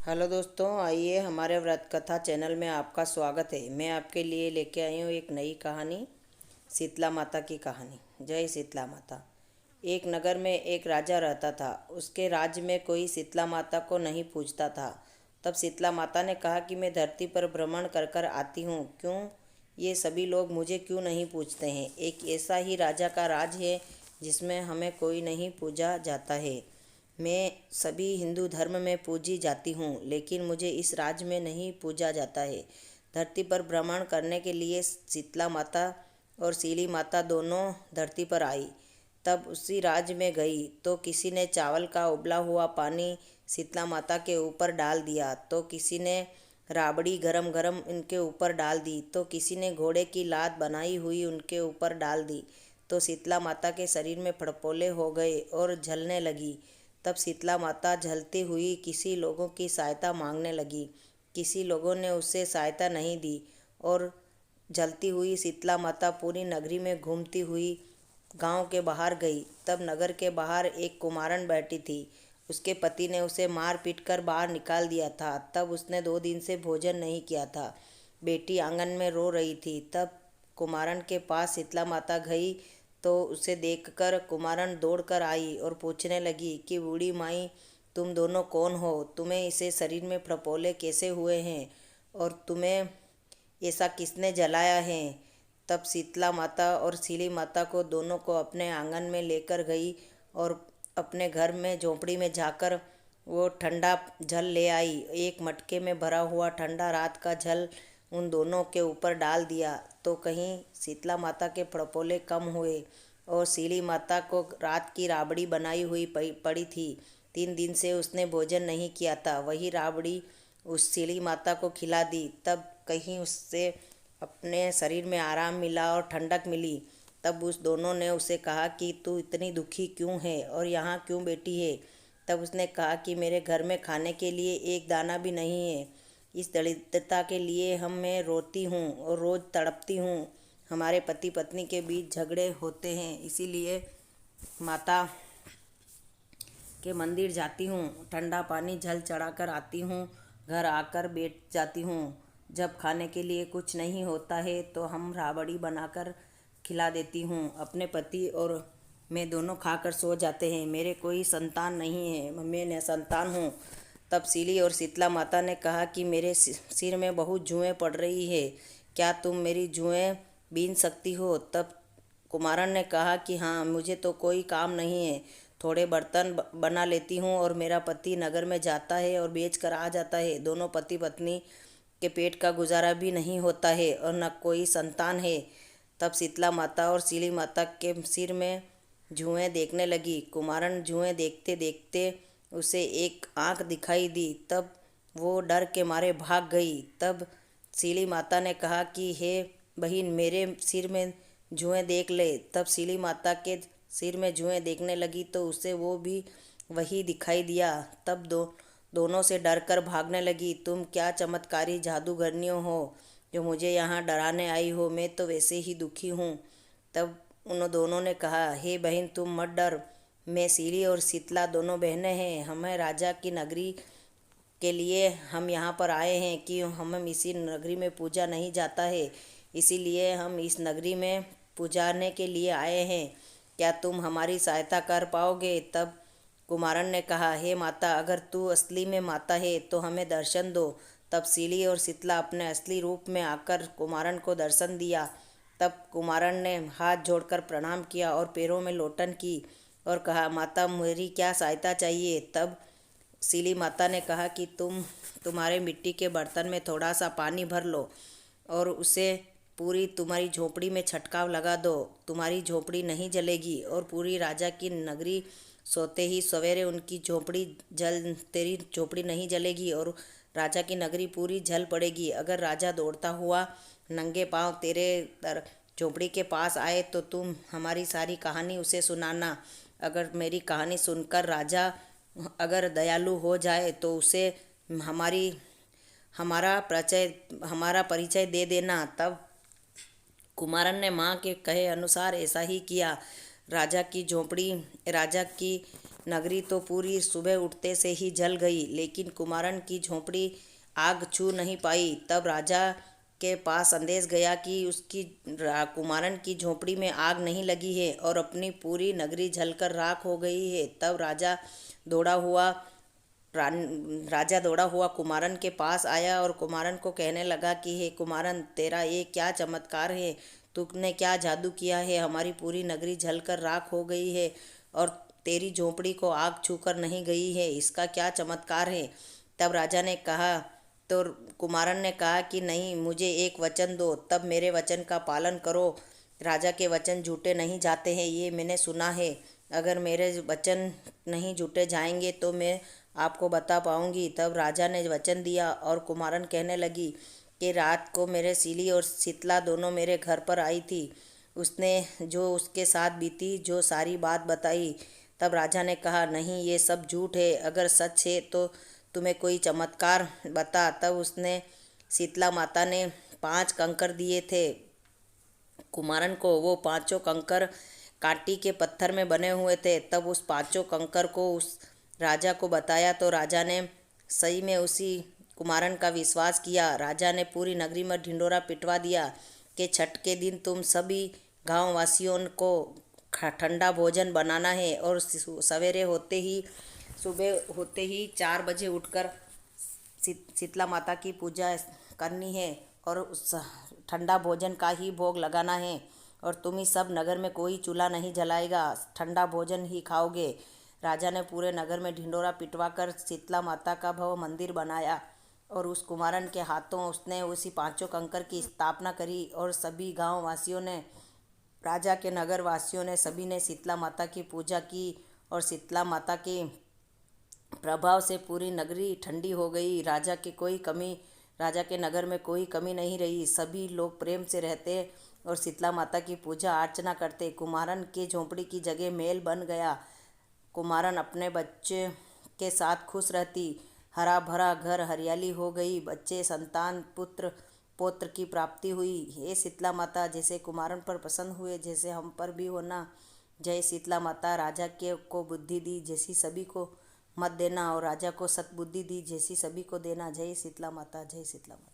Hello दोस्तों, आइए हमारे व्रत कथा चैनल में आपका स्वागत है। मैं आपके लिए लेके आई हूँ एक नई कहानी, शीतला माता की कहानी। जय शीतला माता। एक नगर में एक राजा रहता था। उसके राज्य में कोई शीतला माता को नहीं पूजता था। तब शीतला माता ने कहा कि मैं धरती पर भ्रमण कर कर आती हूँ, क्यों ये सभी लोग मुझे क्यों नहीं पूजते हैं। एक ऐसा ही राजा का राज है जिसमें हमें कोई नहीं पूजा जाता है। मैं सभी हिंदू धर्म में पूजी जाती हूँ, लेकिन मुझे इस राज्य में नहीं पूजा जाता है। धरती पर भ्रमण करने के लिए शीतला माता और सीली माता दोनों धरती पर आई। तब उसी राज्य में गई तो किसी ने चावल का उबला हुआ पानी शीतला माता के ऊपर डाल दिया, तो किसी ने राबड़ी गरम गरम उनके ऊपर डाल दी, तो किसी ने घोड़े की लात बनाई हुई उनके ऊपर डाल दी। तो शीतला माता के शरीर में फड़फोले हो गए और जलने लगी। तब शीतला माता जलती हुई किसी लोगों की सहायता मांगने लगी। किसी लोगों ने उसे सहायता नहीं दी और जलती हुई शीतला माता पूरी नगरी में घूमती हुई गांव के बाहर गई। तब नगर के बाहर एक कुमारन बैठी थी। उसके पति ने उसे मार पीट कर बाहर निकाल दिया था। तब उसने 2 दिन से भोजन नहीं किया था। बेटी आंगन में रो रही थी। तब कुमारन के पास शीतला माता गई तो उसे देखकर कुमारन दौड़कर आई और पूछने लगी कि बूढ़ी माई, तुम दोनों कौन हो? तुम्हें इसे शरीर में फफोले कैसे हुए हैं और तुम्हें ऐसा किसने जलाया है? तब शीतला माता और सीली माता को दोनों को अपने आंगन में लेकर गई और अपने घर में झोंपड़ी में जाकर वो ठंडा जल ले आई। एक मटके में भरा हुआ ठंडा रात का जल उन दोनों के ऊपर डाल दिया, तो कहीं शीतला माता के फड़फोले कम हुए और सीली माता को रात की राबड़ी बनाई हुई पड़ी थी। 3 दिन से उसने भोजन नहीं किया था। वही राबड़ी उस सीली माता को खिला दी। तब कहीं उससे अपने शरीर में आराम मिला और ठंडक मिली। तब उस दोनों ने उसे कहा कि तू इतनी दुखी क्यों है और यहाँ क्यों बैठी है? तब उसने कहा कि मेरे घर में खाने के लिए एक दाना भी नहीं है। इस दरिद्रता के लिए मैं रोती हूँ और रोज़ तड़पती हूँ। हमारे पति पत्नी के बीच झगड़े होते हैं, इसीलिए माता के मंदिर जाती हूँ, ठंडा पानी जल चढ़ाकर आती हूँ, घर आकर बैठ जाती हूँ। जब खाने के लिए कुछ नहीं होता है तो हम राबड़ी बनाकर खिला देती हूँ। अपने पति और मैं दोनों खाकर सो जाते हैं। मेरे कोई संतान नहीं है, मैं निसंतान हूँ। तब सीली और शीतला माता ने कहा कि मेरे सिर में बहुत जुएँ पड़ रही है, क्या तुम मेरी जुएँ बीन सकती हो? तब कुमारन ने कहा कि हाँ, मुझे तो कोई काम नहीं है, थोड़े बर्तन बना लेती हूँ और मेरा पति नगर में जाता है और बेच कर आ जाता है। दोनों पति पत्नी के पेट का गुजारा भी नहीं होता है और न कोई संतान है। तब शीतला माता और सीली माता के सिर में जुएँ देखने लगी। कुमारन जुएँ देखते देखते उसे एक आँख दिखाई दी। तब वो डर के मारे भाग गई। तब सीली माता ने कहा कि हे बहन, मेरे सिर में जुएँ देख ले। तब सीली माता के सिर में जुएँ देखने लगी तो उसे वो भी वही दिखाई दिया। तब दोनों से डरकर भागने लगी। तुम क्या चमत्कारी जादूगरनियों हो जो मुझे यहाँ डराने आई हो? मैं तो वैसे ही दुखी हूँ। तब उन दोनों ने कहा, हे बहन, तुम मत डर। मैं सीली और शीतला दोनों बहनें हैं। हमें राजा की नगरी के लिए हम यहाँ पर आए हैं कि हम इसी नगरी में पूजा नहीं जाता है, इसीलिए हम इस नगरी में पुजाने के लिए आए हैं। क्या तुम हमारी सहायता कर पाओगे? तब कुमारन ने कहा, हे माता, अगर तू असली में माता है तो हमें दर्शन दो। तब सीली और शीतला अपने असली रूप में आकर कुमारन को दर्शन दिया। तब कुमारन ने हाथ जोड़कर प्रणाम किया और पैरों में लोटन की और कहा, माता, मेरी क्या सहायता चाहिए? तब सीली माता ने कहा कि तुम्हारे मिट्टी के बर्तन में थोड़ा सा पानी भर लो और उसे पूरी तुम्हारी झोपड़ी में छटकाव लगा दो। तुम्हारी झोपड़ी नहीं जलेगी और पूरी राजा की नगरी सोते ही सवेरे उनकी झोपड़ी तेरी झोपड़ी नहीं जलेगी और राजा की नगरी पूरी जल पड़ेगी। अगर राजा दौड़ता हुआ नंगे पांव तेरे झोपड़ी के पास आए तो तुम हमारी सारी कहानी उसे सुनाना। अगर मेरी कहानी सुनकर राजा अगर दयालु हो जाए तो उसे हमारी हमारा परिचय दे देना। तब कुमारन ने माँ के कहे अनुसार ऐसा ही किया। राजा की नगरी तो पूरी सुबह उठते से ही जल गई, लेकिन कुमारन की झोंपड़ी आग छू नहीं पाई। तब राजा के पास संदेश गया कि कुमारन की झोंपड़ी में आग नहीं लगी है और अपनी पूरी नगरी जलकर राख हो गई है। तब दौड़ा हुआ राजा दौड़ा हुआ कुमारन के पास आया और कुमारन को कहने लगा कि हे कुमारन, तेरा ये क्या चमत्कार है? तूने क्या जादू किया है? हमारी पूरी नगरी जलकर राख हो गई है और तेरी झोंपड़ी को आग छूकर नहीं गई है। इसका क्या चमत्कार है? तब राजा ने कहा तो कुमारन ने कहा कि नहीं, मुझे एक वचन दो, तब मेरे वचन का पालन करो। राजा के वचन झूठे नहीं जाते हैं, ये मैंने सुना है। अगर मेरे वचन नहीं झूठे जाएंगे तो मैं आपको बता पाऊंगी। तब राजा ने वचन दिया और कुमारन कहने लगी कि रात को मेरे सीली और शीतला दोनों मेरे घर पर आई थी। उसने जो उसके साथ बीती, जो सारी बात बताई। तब राजा ने कहा नहीं, ये सब झूठ है। अगर सच है तो तुम्हें कोई चमत्कार बता। तब उसने शीतला माता ने 5 कंकर दिए थे कुमारन को। वो 5 कंकर कांटी के पत्थर में बने हुए थे। तब उस 5 कंकर को उस राजा को बताया तो राजा ने सही में उसी कुमारन का विश्वास किया। राजा ने पूरी नगरी में ढिंढोरा पिटवा दिया कि छठ के दिन तुम सभी गांव वासियों को ठंडा भोजन बनाना है और सुबह होते ही 4 बजे उठकर शीतला माता की पूजा करनी है और उस ठंडा भोजन का ही भोग लगाना है। और तुम ही सब नगर में कोई चूल्हा नहीं जलाएगा, ठंडा भोजन ही खाओगे। राजा ने पूरे नगर में ढिंडोरा पिटवा कर शीतला माता का भव्य मंदिर बनाया और उस कुमारन के हाथों उसने उसी 5 कंकर की स्थापना करी। और सभी गांव वासियों ने, राजा के नगर वासियों ने, सभी ने शीतला माता की पूजा की और शीतला माता के प्रभाव से पूरी नगरी ठंडी हो गई। राजा के नगर में कोई कमी नहीं रही। सभी लोग प्रेम से रहते और शीतला माता की पूजा अर्चना करते। कुमारन के झोंपड़ी की जगह महल बन गया। कुमारन अपने बच्चे के साथ खुश रहती। हरा भरा घर, हरियाली हो गई। बच्चे, संतान, पुत्र पौत्र की प्राप्ति हुई। हे शीतला माता, जैसे कुमारन पर प्रसन्न हुए, जैसे हम पर भी होना। जय शीतला माता। राजा के को बुद्धि दी जैसी सभी को मत देना और राजा को सतबुद्धि दी जैसी सभी को देना। जय शीतला माता, जय शीतला माता।